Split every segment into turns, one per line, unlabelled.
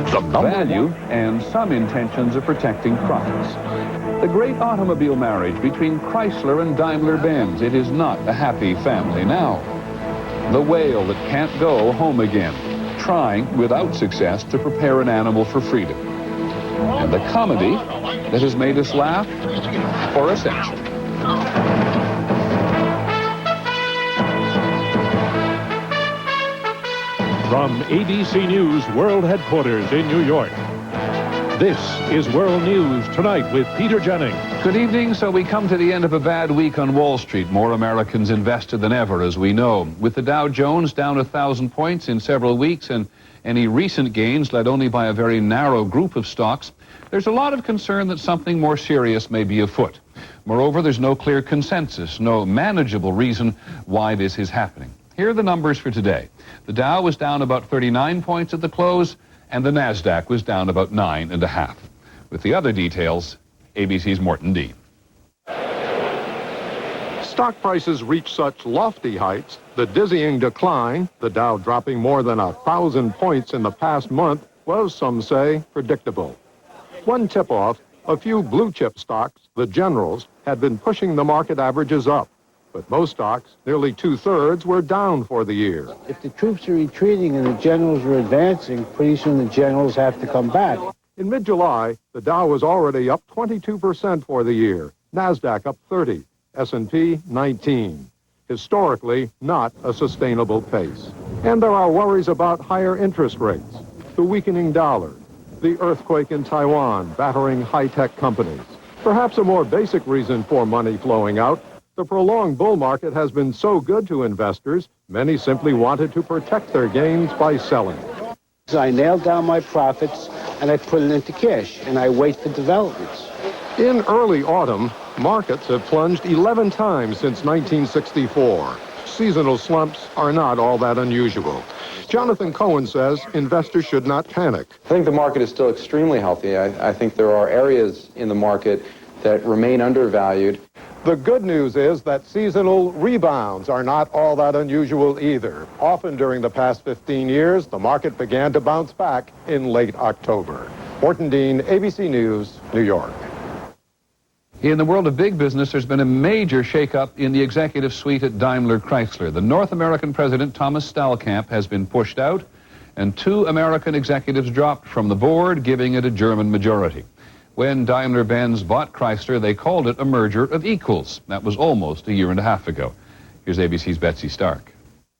value and some intentions of protecting profits. The great automobile marriage between Chrysler and Daimler-Benz. It is not a happy family now. The whale that can't go home again, trying without success to prepare an animal for freedom. And the comedy that has made us laugh for a century.
From ABC News World Headquarters in New York, this is World News Tonight with Peter Jennings.
Good evening. So we come to the end of a bad week on Wall Street. More Americans invested than ever, as we know. With the Dow Jones down 1,000 points in several weeks and any recent gains led only by a very narrow group of stocks, there's a lot of concern that something more serious may be afoot. Moreover, there's no clear consensus, no manageable reason why this is happening. Here are the numbers for today. The Dow was down about 39 points at the close, and the NASDAQ was down about 9.5. With the other details, ABC's Morton Dean.
Stock prices reached such lofty heights, the dizzying decline, the Dow dropping more than 1,000 points in the past month, was, some say, predictable. One tip-off, a few blue-chip stocks, the generals, had been pushing the market averages up. But most stocks, nearly 2/3, were down for the year.
If the troops are retreating and the generals are advancing, pretty soon the generals have to come back.
In mid-July, the Dow was already up 22% for the year, NASDAQ up 30%, S&P 19%. Historically, not a sustainable pace. And there are worries about higher interest rates, the weakening dollar, the earthquake in Taiwan battering high-tech companies. Perhaps a more basic reason for money flowing out, the prolonged bull market has been so good to investors, many simply wanted to protect their gains by selling.
I nailed down my profits and I put it into cash and I wait for developments.
In early autumn, markets have plunged 11 times since 1964. Seasonal slumps are not all that unusual. Jonathan Cohen says investors should not panic.
I think the market is still extremely healthy. I think there are areas in the market that remain undervalued.
The good news is that seasonal rebounds are not all that unusual either. Often during the past 15 years, the market began to bounce back in late October. Morton Dean, ABC News, New York.
In the world of big business, there's been a major shakeup in the executive suite at Daimler Chrysler. The North American president, Thomas Stahlkamp, has been pushed out, and 2 American executives dropped from the board, giving it a German majority. When Daimler-Benz bought Chrysler, they called it a merger of equals. That was almost a year and a half ago. Here's ABC's Betsy Stark.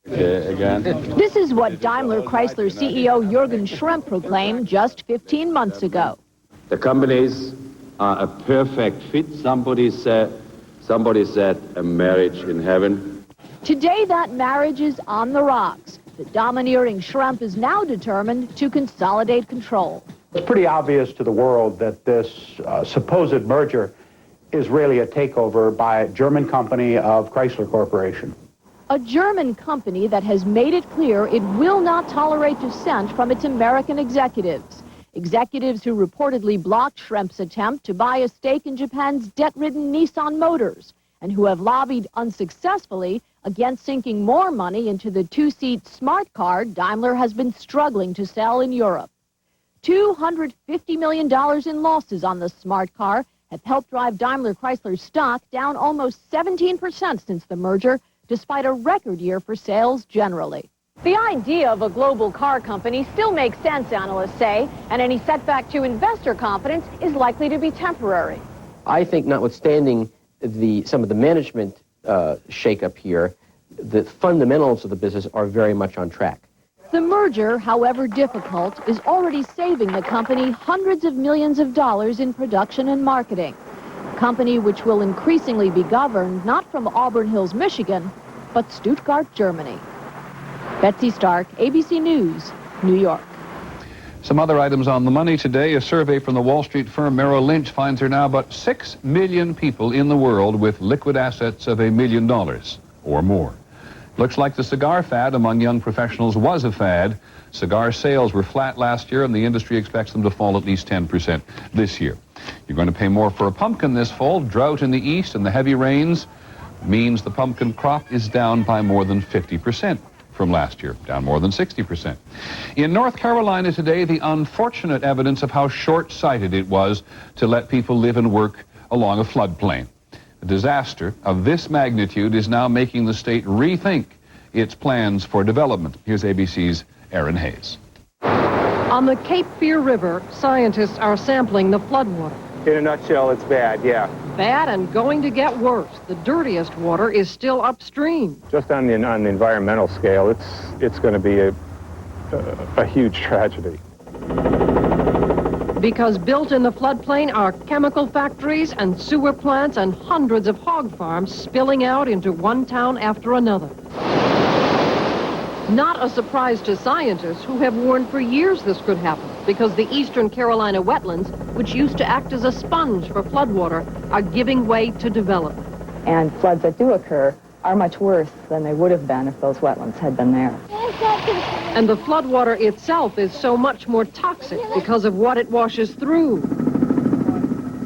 This is what Daimler-Chrysler CEO Jürgen Schrempp proclaimed just 15 months ago.
The companies are a perfect fit. Somebody said a marriage in heaven.
Today, that marriage is on the rocks. The domineering Schrempp is now determined to consolidate control.
It's pretty obvious to the world that this supposed merger is really a takeover by a German company of Chrysler Corporation.
A German company that has made it clear it will not tolerate dissent from its American executives. Executives who reportedly blocked Schremp's attempt to buy a stake in Japan's debt-ridden Nissan Motors and who have lobbied unsuccessfully against sinking more money into the 2-seat smart car Daimler has been struggling to sell in Europe. $250 million in losses on the smart car have helped drive Daimler-Chrysler's stock down almost 17% since the merger, despite a record year for sales generally. The idea of a global car company still makes sense, analysts say, and any setback to investor confidence is likely to be temporary.
I think notwithstanding some of the management shakeup here, the fundamentals of the business are very much on track.
The merger, however difficult, is already saving the company hundreds of millions of dollars in production and marketing. A company which will increasingly be governed not from Auburn Hills, Michigan, but Stuttgart, Germany. Betsy Stark, ABC News, New York.
Some other items on the money today. A survey from the Wall Street firm Merrill Lynch finds there are now about 6 million people in the world with liquid assets of $1 million or more. Looks like the cigar fad among young professionals was a fad. Cigar sales were flat last year, and the industry expects them to fall at least 10% this year. You're going to pay more for a pumpkin this fall. Drought in the east and the heavy rains means the pumpkin crop is down by more than 50% from last year, down more than 60%. In North Carolina today, the unfortunate evidence of how short-sighted it was to let people live and work along a floodplain. A disaster of this magnitude is now making the state rethink its plans for development. Here's ABC's Aaron Hayes.
On the Cape Fear River, scientists are sampling the floodwater.
In a nutshell, it's bad, yeah.
Bad and going to get worse. The dirtiest water is still upstream.
Just on the environmental scale, it's going to be a huge tragedy.
Because built in the floodplain are chemical factories and sewer plants and hundreds of hog farms spilling out into one town after another. Not a surprise to scientists who have warned for years this could happen, because the eastern Carolina wetlands, which used to act as a sponge for floodwater, are giving way to development.
And floods that do occur are much worse than they would have been if those wetlands had been there.
And the floodwater itself is so much more toxic because of what it washes through.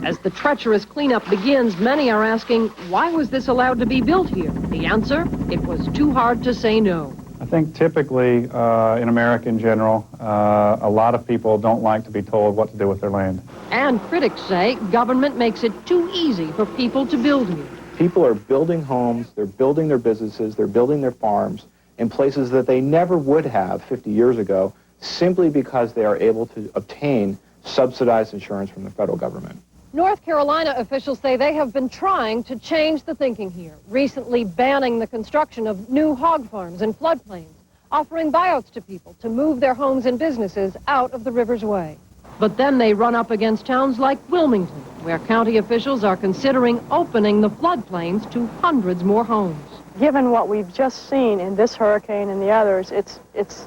As the treacherous cleanup begins, many are asking, why was this allowed to be built here? The answer, it was too hard to say no.
I think typically in America in general, a lot of people don't like to be told what to do with their land.
And critics say government makes it too easy for people to build here.
People are building homes, they're building their businesses, they're building their farms in places that they never would have 50 years ago, simply because they are able to obtain subsidized insurance from the federal government.
North Carolina officials say they have been trying to change the thinking here, recently banning the construction of new hog farms and floodplains, offering buyouts to people to move their homes and businesses out of the river's way. But then they run up against towns like Wilmington, where county officials are considering opening the floodplains to hundreds more homes.
Given what we've just seen in this hurricane and the others, it's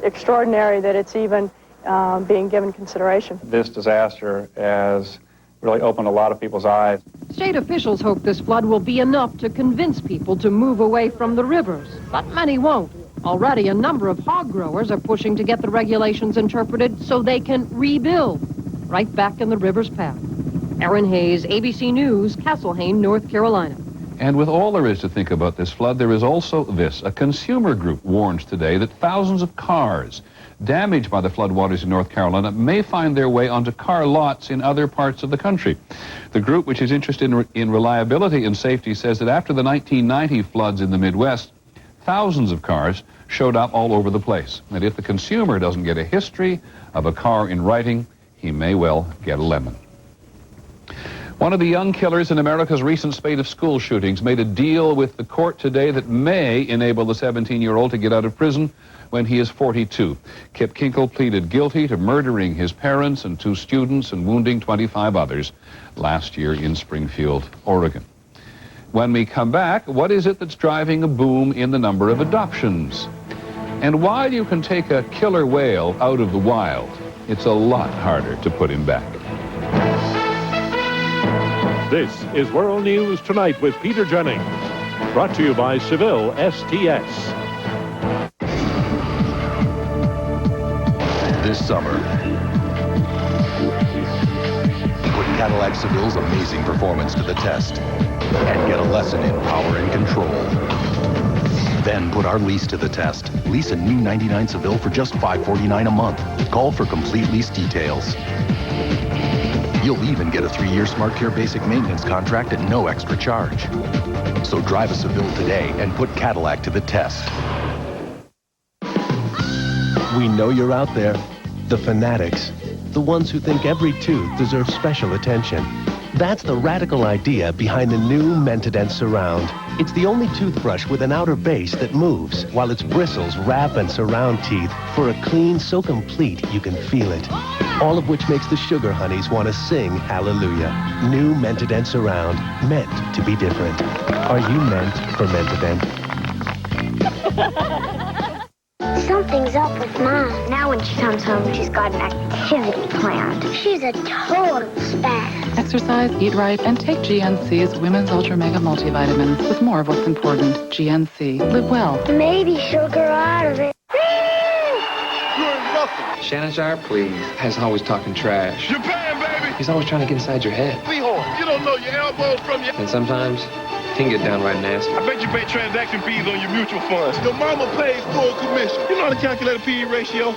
extraordinary that it's even being given consideration.
This disaster has really opened a lot of people's eyes.
State officials hope this flood will be enough to convince people to move away from the rivers, but many won't. Already, a number of hog growers are pushing to get the regulations interpreted so they can rebuild right back in the river's path. Aaron Hayes, ABC News, Castlehane, North Carolina.
And with all there is to think about this flood, there is also this. A consumer group warns today that thousands of cars damaged by the floodwaters in North Carolina may find their way onto car lots in other parts of the country. The group, which is interested in reliability and safety, says that after the 1990 floods in the Midwest, thousands of cars showed up all over the place. And if the consumer doesn't get a history of a car in writing, he may well get a lemon. One of the young killers in America's recent spate of school shootings made a deal with the court today that may enable the 17-year-old to get out of prison when he is 42. Kip Kinkle pleaded guilty to murdering his parents and 2 students and wounding 25 others last year in Springfield, Oregon. When we come back, what is it that's driving a boom in the number of adoptions? And while you can take a killer whale out of the wild, it's a lot harder to put him back.
This is World News Tonight with Peter Jennings. Brought to you by Seville STS.
This summer, put Cadillac Seville's amazing performance to the test and get a lesson in power and control. Then put our lease to the test. Lease a new 99 Seville for just $549 a month. Call for complete lease details. You'll even get a 3-year SmartCare basic maintenance contract at no extra charge. So drive a Seville today and put Cadillac to the test.
We know you're out there. The fanatics. The ones who think every tooth deserves special attention. That's the radical idea behind the new Mentadent Surround. It's the only toothbrush with an outer base that moves, while its bristles wrap and surround teeth for a clean so complete you can feel it. All of which makes the sugar honeys want to sing hallelujah. New Mentadent Surround, meant to be different. Are you meant for Mentadent?
Something's up with Mom. Now when she comes home, she's got an activity planned. She's a total spaz.
Exercise, eat right, and take GNC's Women's Ultra Mega Multivitamins with more of what's important. GNC. Live well.
Maybe she'll grow out of it.
Shannon Sharp, please. Has always talking trash.
Japan, baby!
He's always trying to get inside your head.
Seahorse, you don't know your elbows from your...
And sometimes can get downright nasty.
I bet you pay transaction fees on your mutual funds. Your mama pays full commission. You know how to calculate a PE ratio?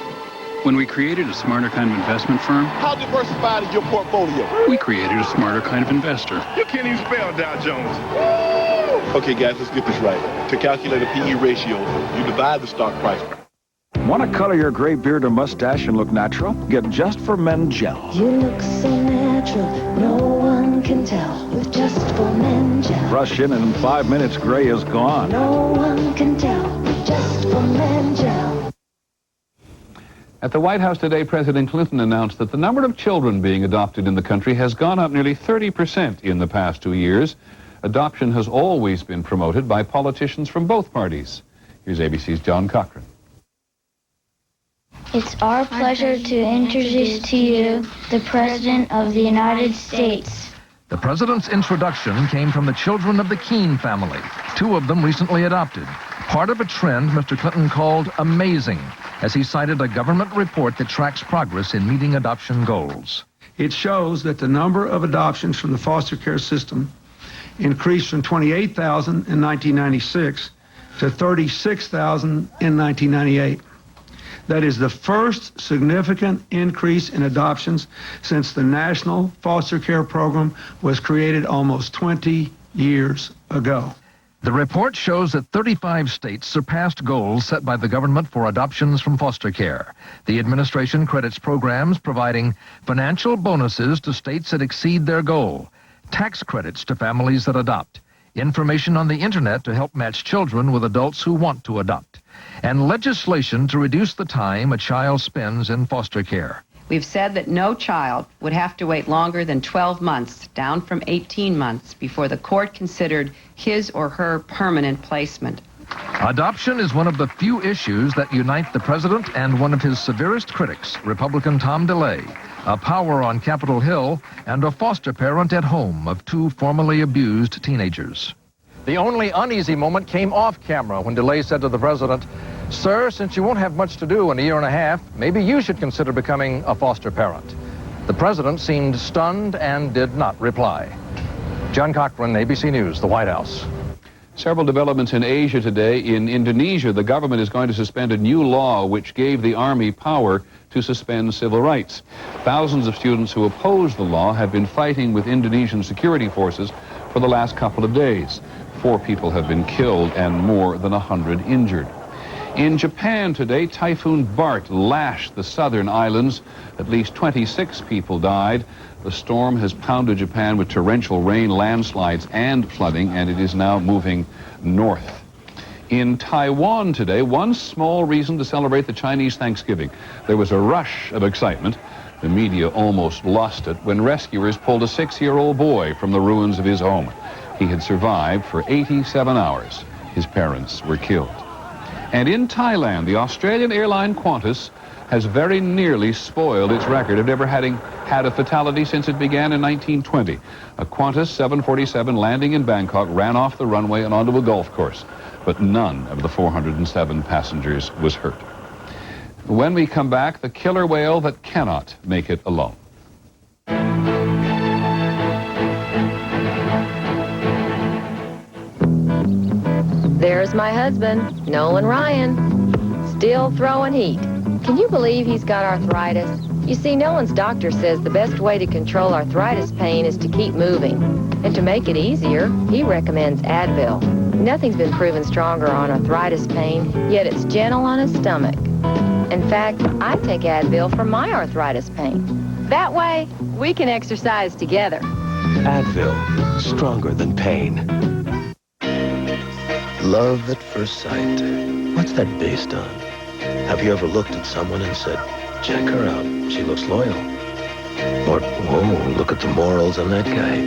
When we created a smarter kind of investment firm,
How diversified is your portfolio?
we created a smarter kind of investor.
You can't even spell Dow Jones. Okay, guys, let's get this right. To calculate a PE ratio, you divide the stock price.
Want to color your gray beard or mustache and look natural? Get Just for Men Gel.
You look so natural, no one can tell. With Just for Men Gel.
Brush in and in 5 minutes, gray is gone.
No one can tell. With Just for Men Gel.
At the White House today, President Clinton announced that the number of children being adopted in the country has gone up nearly 30% in the past 2 years. Adoption has always been promoted by politicians from both parties. Here's ABC's John Cochran.
It's our pleasure to introduce to you the President of the United States.
The president's introduction came from the children of the Keene family, 2 of them recently adopted. Part of a trend Mr. Clinton called amazing, as he cited a government report that tracks progress in meeting adoption goals.
It shows that the number of adoptions from the foster care system increased from 28,000 in 1996 to 36,000 in 1998. That is the first significant increase in adoptions since the National Foster Care Program was created almost 20 years ago.
The report shows that 35 states surpassed goals set by the government for adoptions from foster care. The administration credits programs providing financial bonuses to states that exceed their goal, tax credits to families that adopt, information on the internet to help match children with adults who want to adopt, and legislation to reduce the time a child spends in foster care.
We've said that no child would have to wait longer than 12 months, down from 18 months, before the court considered his or her permanent placement.
Adoption is one of the few issues that unite the president and one of his severest critics, Republican Tom DeLay, a power on Capitol Hill and a foster parent at home of 2 formerly abused teenagers. The only uneasy moment came off camera when DeLay said to the president, "Sir, since you won't have much to do in a year and a half, maybe you should consider becoming a foster parent." The president seemed stunned and did not reply. John Cochran, ABC News, the White House.
Several developments in Asia today. In Indonesia, the government is going to suspend a new law which gave the army power to suspend civil rights. Thousands of students who oppose the law have been fighting with Indonesian security forces for the last couple of days. 4 people have been killed and more than 100 injured. In Japan today, Typhoon Bart lashed the southern islands. At least 26 people died. The storm has pounded Japan with torrential rain, landslides, and flooding, and it is now moving north. In Taiwan today, one small reason to celebrate the Chinese Thanksgiving. There was a rush of excitement. The media almost lost it when rescuers pulled a 6-year-old boy from the ruins of his home. He had survived for 87 hours. His parents were killed. And in Thailand, the Australian airline Qantas has very nearly spoiled its record of never having had a fatality since it began in 1920. A Qantas 747 landing in Bangkok ran off the runway and onto a golf course, but none of the 407 passengers was hurt. When we come back, the killer whale that cannot make it alone.
There's my husband, Nolan Ryan, still throwing heat. Can you believe he's got arthritis? You see, Nolan's doctor says the best way to control arthritis pain is to keep moving. And to make it easier, he recommends Advil. Nothing's been proven stronger on arthritis pain, yet it's gentle on his stomach. In fact, I take Advil for my arthritis pain. That way, we can exercise together.
Advil, stronger than pain. Love at first sight. What's that based on? Have you ever looked at someone and said, check her out, she looks loyal? Or, whoa, look at the morals on that guy.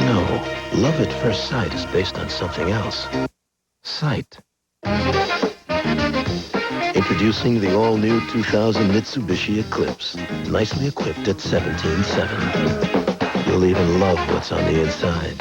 No, love at first sight is based on something else. Sight. Introducing the all-new 2000 Mitsubishi Eclipse, nicely equipped at 17.7. You'll even love what's on the inside.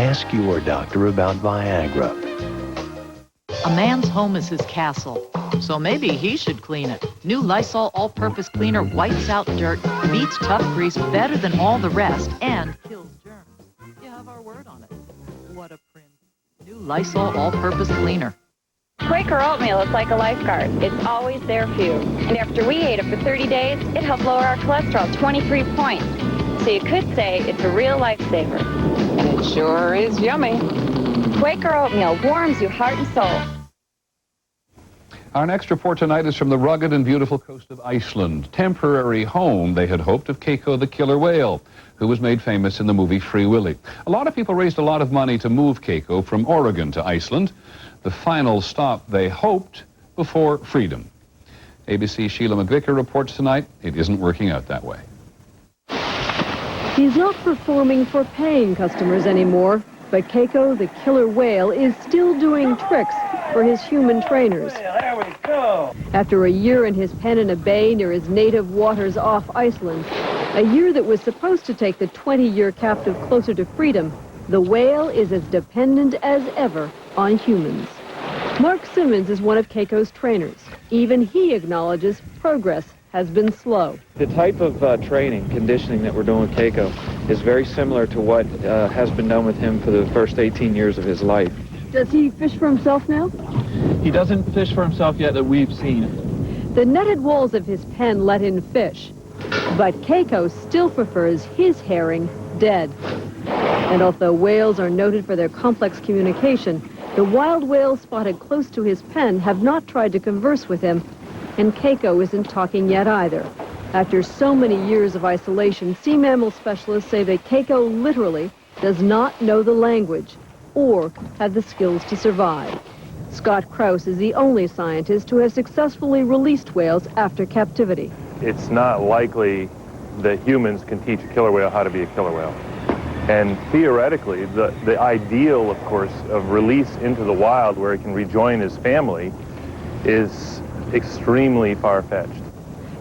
Ask your doctor about Viagra.
A man's home is his castle, so maybe he should clean it. New Lysol All-Purpose Cleaner wipes out dirt, beats tough grease better than all the rest, and kills germs. You have our word on it. What a print. New Lysol All-Purpose Cleaner.
Quaker oatmeal is like a lifeguard. It's always there for you. And after we ate it for 30 days, it helped lower our cholesterol 23 points. So you could say it's a real lifesaver. And it sure is yummy. Quaker oatmeal warms your heart and soul.
Our next report tonight is from the rugged and beautiful coast of Iceland. Temporary home, they had hoped, of Keiko the killer whale, who was made famous in the movie Free Willy. A lot of people raised a lot of money to move Keiko from Oregon to Iceland, the final stop they hoped before freedom. ABC's Sheila McVicker reports tonight it isn't working out that way.
He's not performing for paying customers anymore, but Keiko the killer whale is still doing tricks for his human trainers.
There we go.
After a year in his pen in a bay near his native waters off Iceland, a year that was supposed to take the 20-year captive closer to freedom, the whale is as dependent as ever on humans. Mark Simmons is one of Keiko's trainers. Even he acknowledges progress has been slow.
The type of training, conditioning that we're doing with Keiko is very similar to what has been done with him for the first 18 years of his life.
Does he fish for himself now?
He doesn't fish for himself yet that we've seen.
The netted walls of his pen let in fish, but Keiko still prefers his herring dead. And although whales are noted for their complex communication, the wild whales spotted close to his pen have not tried to converse with him, and Keiko isn't talking yet either. After so many years of isolation, sea mammal specialists say that Keiko literally does not know the language or have the skills to survive. Scott Krause is the only scientist to have successfully released whales after captivity.
It's not likely that humans can teach a killer whale how to be a killer whale. And theoretically, the ideal, of course, of release into the wild where it can rejoin his family is extremely far-fetched.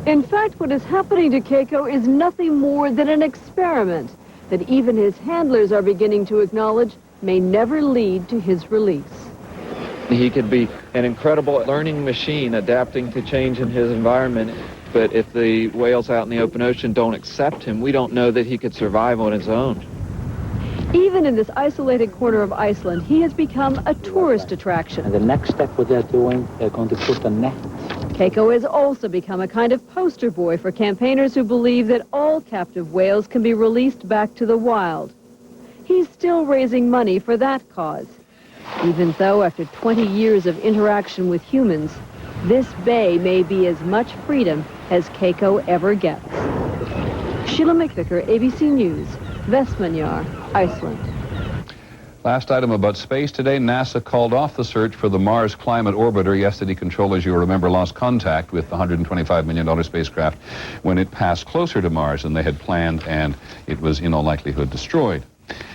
In fact, what is happening to Keiko is nothing more than an experiment that even his handlers are beginning to acknowledge may never lead to his release.
He could be an incredible learning machine adapting to change in his environment, but if the whales out in the open ocean don't accept him, we don't know that he could survive on his own.
Even in this isolated corner of Iceland, he has become a tourist attraction.
And the next step what they're doing, they're going to put a net.
Keiko has also become a kind of poster boy for campaigners who believe that all captive whales can be released back to the wild. He's still raising money for that cause, even though after 20 years of interaction with humans, this bay may be as much freedom as Keiko ever gets. Sheila McVicker, ABC News, Vestmannaeyjar, Iceland.
Last item about space today, NASA called off the search for the Mars Climate Orbiter. SED Control, as you remember, lost contact with the $125 million spacecraft when it passed closer to Mars than they had planned, and it was in all likelihood destroyed.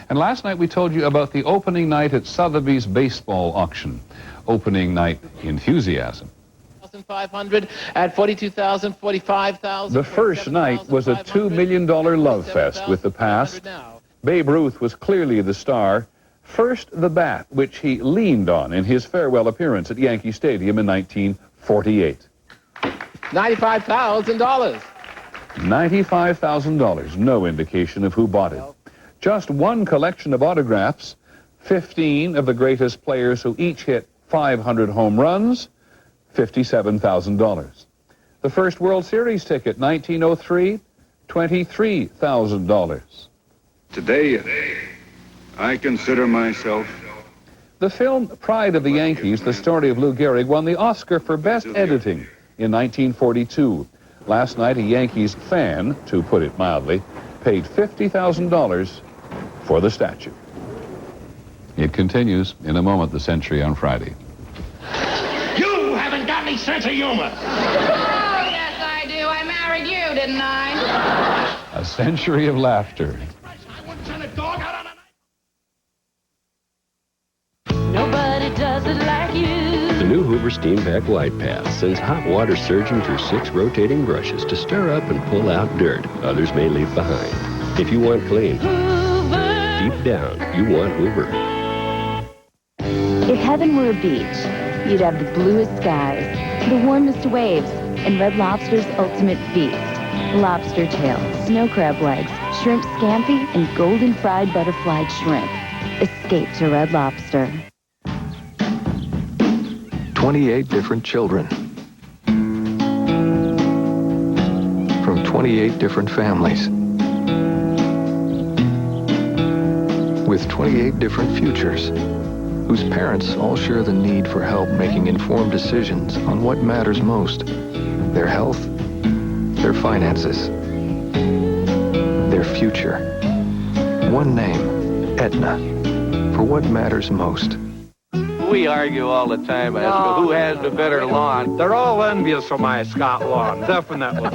And last night we told you about the opening night at Sotheby's baseball auction. Opening night enthusiasm.
500 at 42,000, 45,000.
The first night was a $2 million love fest with the past. Babe Ruth was clearly the star. First, the bat, which he leaned on in his farewell appearance at Yankee Stadium in 1948.
$95,000.
$95,000. No indication of who bought it. Just one collection of autographs, 15 of the greatest players who each hit 500 home runs, $57,000. The first World Series ticket, 1903, $23,000.
Today, I consider myself...
The film Pride of the Yankees, the story of Lou Gehrig, won the Oscar for Best Editing in 1942. Last night, a Yankees fan, to put it mildly, paid $50,000 for the statue. It continues in a moment, the Century on Friday.
You haven't got any sense of humor.
Oh, yes, I do. I married you, didn't I?
A century of laughter.
Nobody does it like you.
The new Hoover Steamvac Glide Path sends hot water surging through 6 rotating brushes to stir up and pull out dirt others may leave behind. If you want clean,
Hoover
deep down, you want Hoover.
If heaven were a beach, you'd have the bluest skies, the warmest waves, and Red Lobster's ultimate feast. Lobster tail, snow crab legs, shrimp scampi, and golden fried butterflied shrimp. Escape to Red Lobster.
28 different children. From 28 different families. With 28 different futures, whose parents all share the need for help making informed decisions on what matters most: their health, their finances, their future. One name, Aetna, for what matters most.
We argue all the time as to who has the better lawn.
They're all envious of my Scott lawn, definitely.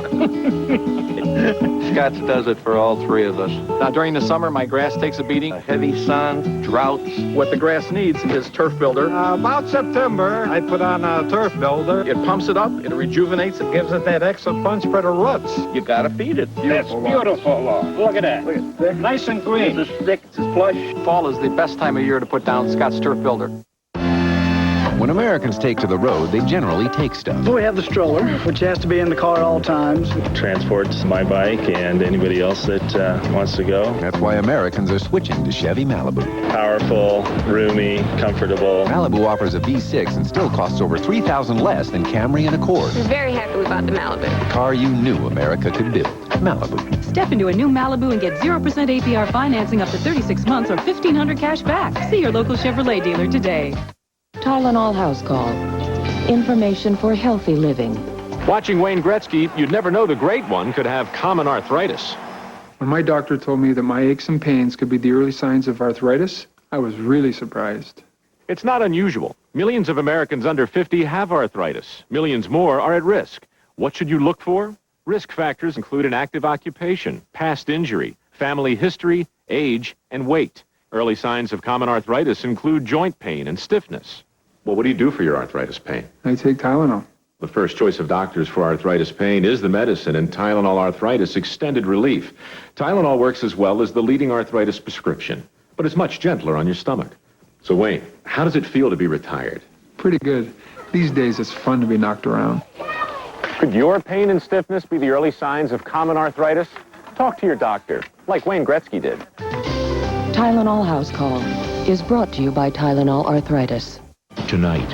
Scott's does it for all three of us.
Now, during the summer, my grass takes a beating.
A heavy sun, droughts.
What the grass needs is Turf Builder.
About September, I put on a Turf Builder.
It pumps it up, it rejuvenates it,
Gives it that extra punch for the roots.
You gotta feed it.
That's beautiful lawn. Look at that. Look at that. Nice and green.
It's thick, it's plush.
Fall is the best time of year to put down Scott's Turf Builder.
When Americans take to the road, they generally take stuff.
We have the stroller, which has to be in the car at all times.
Transports my bike and anybody else that wants to go.
That's why Americans are switching to Chevy Malibu.
Powerful, roomy, comfortable.
Malibu offers a V6 and still costs over $3,000 less than Camry and Accord.
We're very happy we bought the Malibu.
The car you knew America could build. Malibu.
Step into a new Malibu and get 0% APR financing up to 36 months or $1,500 cash back. See your local Chevrolet dealer today.
Tylenol House Call. Information for healthy living.
Watching Wayne Gretzky, you'd never know the great one could have common arthritis.
When my doctor told me that my aches and pains could be the early signs of arthritis, I was really surprised.
It's not unusual. Millions of Americans under 50 have arthritis. Millions more are at risk. What should you look for? Risk factors include an active occupation, past injury, family history, age, and weight. Early signs of common arthritis include joint pain and stiffness.
Well, what do you do for your arthritis pain?
I take Tylenol.
The first choice of doctors for arthritis pain is the medicine and Tylenol Arthritis Extended Relief. Tylenol works as well as the leading arthritis prescription, but it's much gentler on your stomach. So, Wayne, how does it feel to be retired?
Pretty good. These days, it's fun to be knocked around.
Could your pain and stiffness be the early signs of common arthritis? Talk to your doctor, like Wayne Gretzky did.
Tylenol House Call is brought to you by Tylenol Arthritis.
Tonight,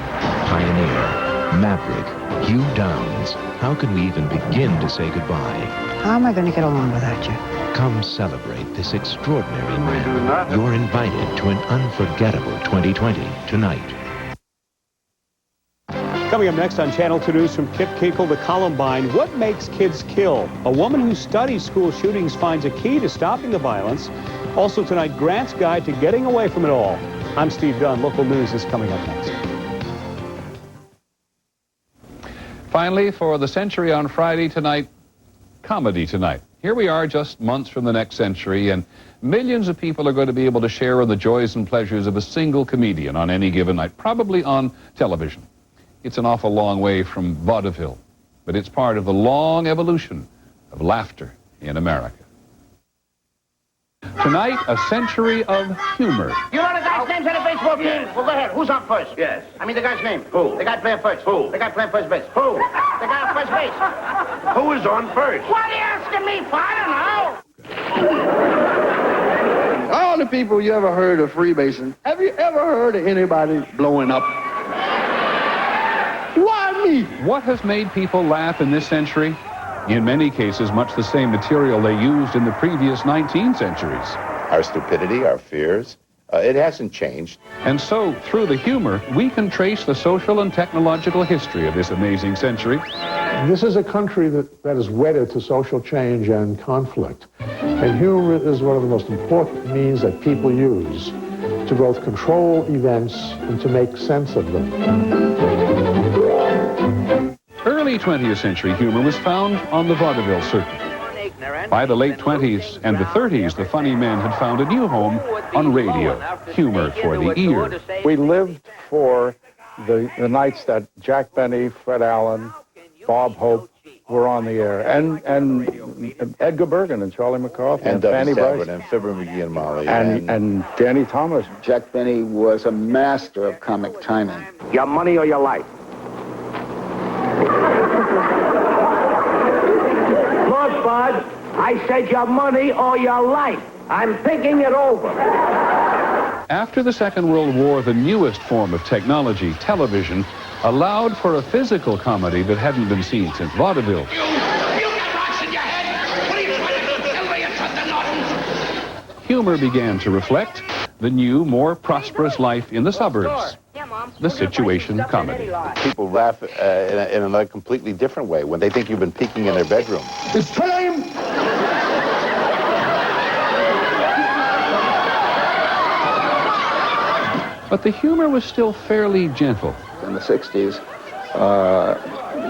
Pioneer, Maverick, Hugh Downs. How can we even begin to say goodbye?
How am I going to get along without you?
Come celebrate this extraordinary man. You're invited to an unforgettable 2020 tonight.
Coming up next on Channel 2 News from Kip Kinkel to Columbine, what makes kids kill? A woman who studies school shootings finds a key to stopping the violence. Also tonight, Grant's Guide to Getting Away from It All. I'm Steve Dunn. Local news is coming up next.
Finally, for the century on Friday tonight, Comedy Tonight. Here we are just months from the next century, and millions of people are going to be able to share in the joys and pleasures of a single comedian on any given night, probably on television. It's an awful long way from vaudeville, but it's part of the long evolution of laughter in America. Tonight, a century of humor.
You know the guy's names on the baseball team?
Yes.
Well, go ahead. Who's on first?
Yes.
I mean the guy's name.
Who?
The guy playing first.
Who?
The guy playing first base.
Who?
The guy on first base.
Who is on first?
What are you asking me for? I don't know.
All the people you ever heard of freebasing, have you ever heard of anybody blowing up? Why me?
What has made people laugh in this century? In many cases, much the same material they used in the previous 19 centuries.
Our stupidity, our fears, it hasn't changed.
And so, through the humor, we can trace the social and technological history of this amazing century.
This is a country that is wedded to social change and conflict. And humor is one of the most important means that people use to both control events and to make sense of them.
Early 20th century humor was found on the vaudeville circuit. By the late 20s and the 30s, the funny men had found a new home on radio, humor for the ear.
We lived for the nights that Jack Benny, Fred Allen, Bob Hope,
were on the air, and Edgar Bergen and Charlie McCarthy
And
Fanny
Doug
Bryce
Stafford and Fibber McGee and Molly.
and Danny Thomas.
Jack Benny was a master of comic timing.
Your money or your life? Look, Bud, I said your money or your life. I'm thinking it over.
After the Second World War, the newest form of technology, television, allowed for a physical comedy that hadn't been seen since vaudeville. Humor began to reflect the new, more prosperous life in the suburbs. The situation comedy.
People laugh in a completely different way when they think you've been peeking in their bedroom.
It's time!
But the humor was still fairly gentle.
In the 60s,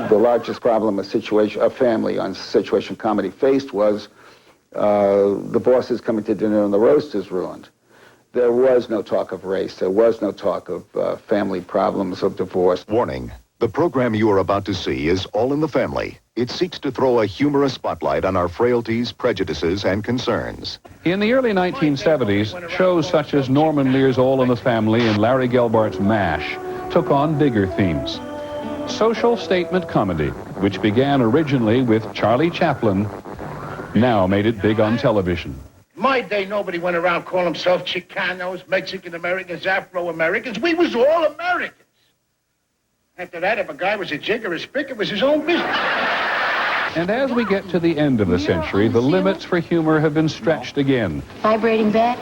the largest problem a family on situation comedy faced was the bosses coming to dinner and the roast is ruined. There was no talk of race. There was no talk of family problems, of divorce.
Warning. The program you are about to see is All in the Family. It seeks to throw a humorous spotlight on our frailties, prejudices, and concerns.
In the early 1970s, shows such as Norman Lear's All in the Family and Larry Gelbart's MASH took on bigger themes. Social statement comedy, which began originally with Charlie Chaplin, now made it big on television.
My day, nobody went around calling themselves Chicanos, Mexican-Americans, Afro-Americans. We was all Americans. After that, if a guy was a jig or a spick, it was his own business.
And as we get to the end of the century, the limits for humor have been stretched again.
Vibrating bat,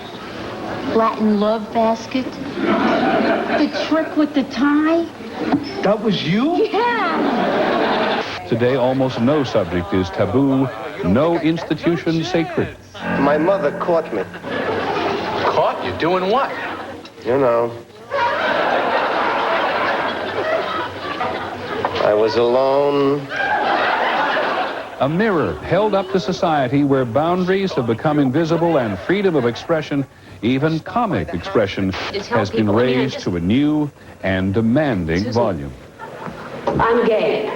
Latin love basket, the trick with the tie.
That was you?
Yeah.
Today, almost no subject is taboo, no institution sacred.
My mother caught me.
Caught you doing what?
You know. I was alone.
A mirror held up to society where boundaries have become invisible and freedom of expression, even comic expression, has been raised to a new and demanding volume.
I'm gay.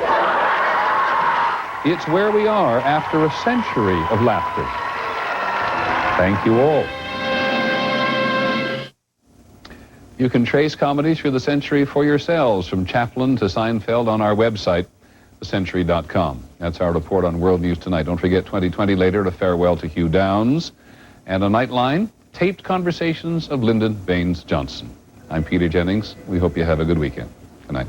It's where we are after a century of laughter. Thank you all. You can trace comedy through the century for yourselves, from Chaplin to Seinfeld, on our website, thecentury.com. That's our report on World News Tonight. Don't forget 2020 later, a farewell to Hugh Downs, and a Nightline, taped conversations of Lyndon Baines Johnson. I'm Peter Jennings. We hope you have a good weekend. Good night.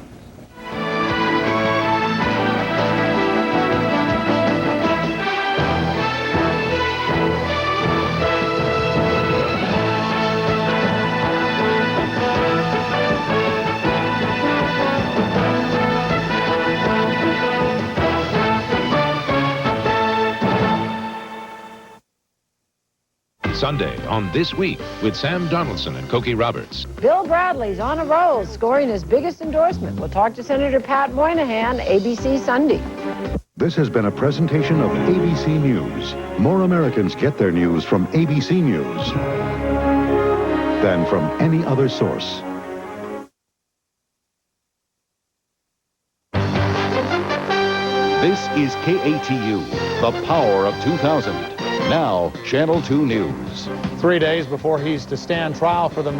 Sunday on This Week with Sam Donaldson and Cokie Roberts.
Bill Bradley's on a roll, scoring his biggest endorsement. We'll talk to Senator Pat Moynihan, ABC Sunday.
This has been a presentation of ABC News. More Americans get their news from ABC News than from any other source.
This is KATU, the power of 2000. Now, Channel 2 News.
3 days before he's to stand trial for the